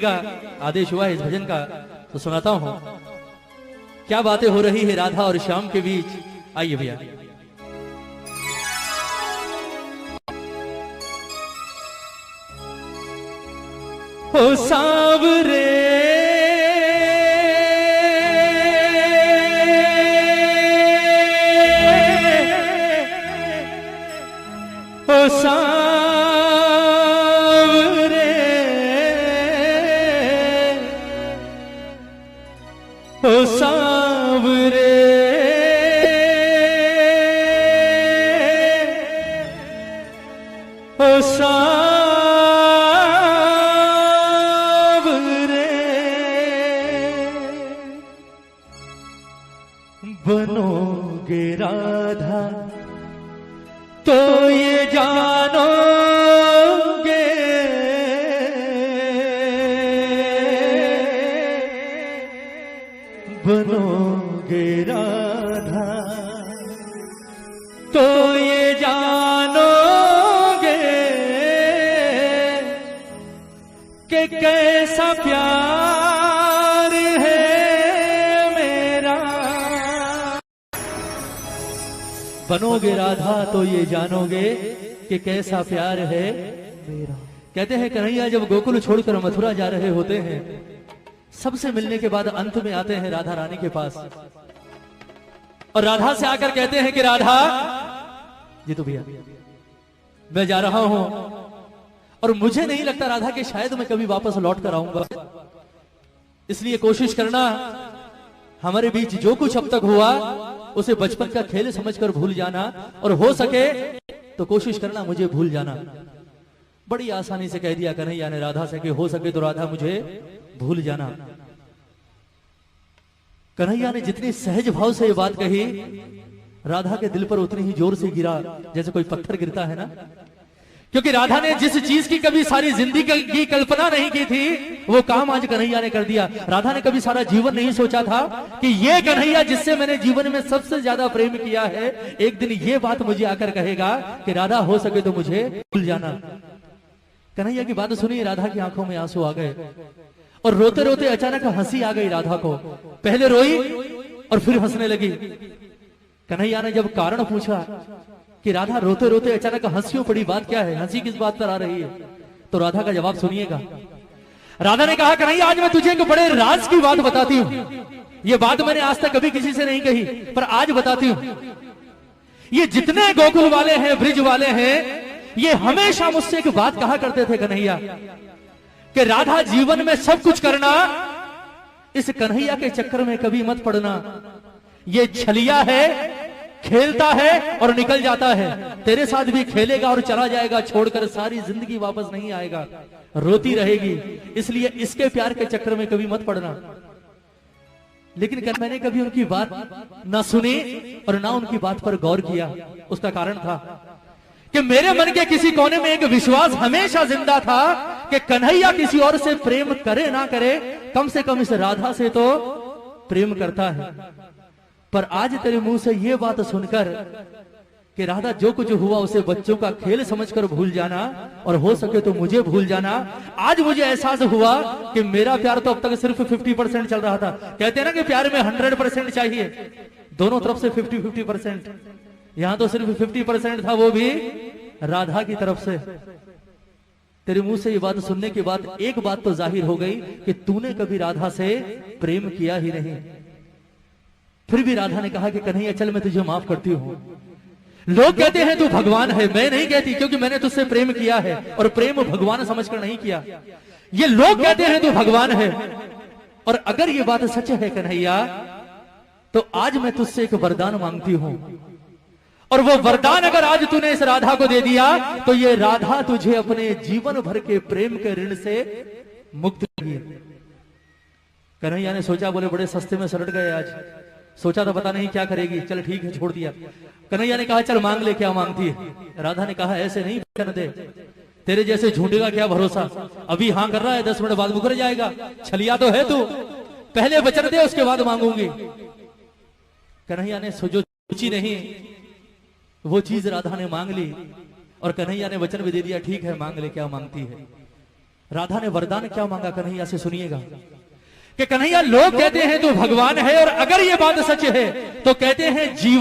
का आदेश हुआ है इस भजन का, तो सुनाता हूं। क्या बातें हो रही है राधा और श्याम के बीच, आइए भैया। हो सांवरे हो सांवरे हो सांवरे हो सांवरे बनोगे राधा तो ये जानोगे बनोगे राधा तो ये जानोगे कि कैसा प्यार है मेरा। बनोगे राधा तो ये जानोगे कि कैसा प्यार है मेरा। कहते हैं कन्हैया जब गोकुल छोड़कर मथुरा जा रहे होते हैं, सबसे मिलने के बाद अंत में आते हैं राधा रानी के पास, और राधा से आकर कहते हैं कि राधा जी तो भैया मैं जा रहा हूं और मुझे नहीं लगता राधा कि शायद मैं कभी वापस लौट कर आऊंगा, इसलिए कोशिश करना हमारे बीच जो कुछ अब तक हुआ उसे बचपन का खेल समझकर भूल जाना, और हो सके तो कोशिश करना मुझे भूल जाना। बड़ी आसानी से कह दिया कन्हैया ने राधा से कि हो सके तो राधा मुझे भूल जाना। कन्हैया ने जितनी सहज भाव से ये बात कही, राधा के दिल पर उतनी ही जोर से गिरा जैसे कोई पत्थर गिरता है ना, क्योंकि राधा ने जिस चीज की कभी सारी जिंदगी की कल्पना नहीं की थी वो काम आज कन्हैया ने कर दिया। राधा ने कभी सारा जीवन नहीं सोचा था कि ये कन्हैया जिससे मैंने जीवन में सबसे ज्यादा प्रेम किया है, एक दिन ये बात मुझे आकर कहेगा कि राधा हो सके तो मुझे भूल जाना। कन्हैया की बात सुनी, राधा की आंखों में आंसू आ गए और रोते रोते अचानक हंसी आ गई राधा को। पहले रोई और फिर हंसने लगी। कन्हैया ने जब कारण पूछा कि राधा रोते रोते अचानक हंसियों पड़ी, बात क्या है, हंसी किस बात पर आ रही है, तो राधा का जवाब सुनिएगा। राधा ने कहा कन्हैया आज मैं तुझे एक बड़े राज की बात बताती हूं, ये बात मैंने आज तक कभी किसी से नहीं कही पर आज बताती हूं। ये जितने गोकुल वाले हैं, ब्रिज वाले हैं, ये हमेशा मुझसे एक बात कहा करते थे कन्हैया कि राधा जीवन में सब कुछ करना, इस कन्हैया के चक्कर में कभी मत पड़ना। ये छलिया है, खेलता है और निकल जाता है, तेरे साथ भी खेलेगा और चला जाएगा, छोड़कर सारी जिंदगी वापस नहीं आएगा, रोती रहेगी, इसलिए इसके प्यार के चक्कर में कभी मत पड़ना। लेकिन मैंने कभी उनकी बात ना सुनी और ना उनकी बात पर गौर किया। उसका कारण था कि मेरे मन के किसी कोने में एक विश्वास हमेशा जिंदा था कि कन्हैया किसी और से प्रेम करे ना करे, कम से कम इस राधा से तो प्रेम करता है। पर आज तेरे मुंह से ये बात सुनकर कि राधा जो कुछ हुआ उसे बच्चों का खेल समझकर भूल जाना और हो सके तो मुझे भूल जाना, आज मुझे एहसास हुआ कि मेरा प्यार तो अब तक सिर्फ 50% चल रहा था। कहते हैं ना कि प्यार में 100% चाहिए, दोनों तरफ से 50-50%, यहां तो सिर्फ 50% था, वो भी राधा की तरफ से। तेरे मुंह से ये बात सुनने के बाद एक बात तो जाहिर हो गई कि तूने कभी राधा से प्रेम किया ही नहीं। फिर भी राधा ने कहा कि कन्हैया चल मैं तुझे माफ करती हूं। लोग कहते हैं तू भगवान है, मैं नहीं कहती, क्योंकि मैंने तुझसे प्रेम किया है और प्रेम भगवान समझकर नहीं किया। ये लोग कहते हैं तू भगवान है, और अगर ये बात सच है कन्हैया तो आज मैं तुझसे एक वरदान मांगती हूं, और वो वरदान अगर आज तूने इस राधा को दे दिया तो ये राधा तुझे अपने जीवन भर के प्रेम के ऋण से मुक्त करेगी। कन्हैया ने सोचा, बोले बड़े सस्ते में सलट गए आज, सोचा तो पता नहीं क्या करेगी, चल ठीक है छोड़ दिया। कन्हैया ने कहा चल मांग ले, क्या मांगती है। राधा ने कहा ऐसे नहीं कर दे, तेरे जैसे झूठे का क्या भरोसा, अभी हाँ कर रहा है 10 मिनट बाद मुकर जाएगा, छलिया तो है तू, पहले वचन दे उसके बाद मांगूंगी। कन्हैया ने जो सोची नहीं वो चीज राधा ने मांग ली, और कन्हैया ने वचन भी दे दिया, ठीक है मांग ले क्या मांगती है। राधा ने वरदान क्या मांगा कन्हैया से, सुनिएगा कि कन्हैया लोग कहते हैं तू भगवान है, और अगर ये बात सच है तो कहते हैं जीवन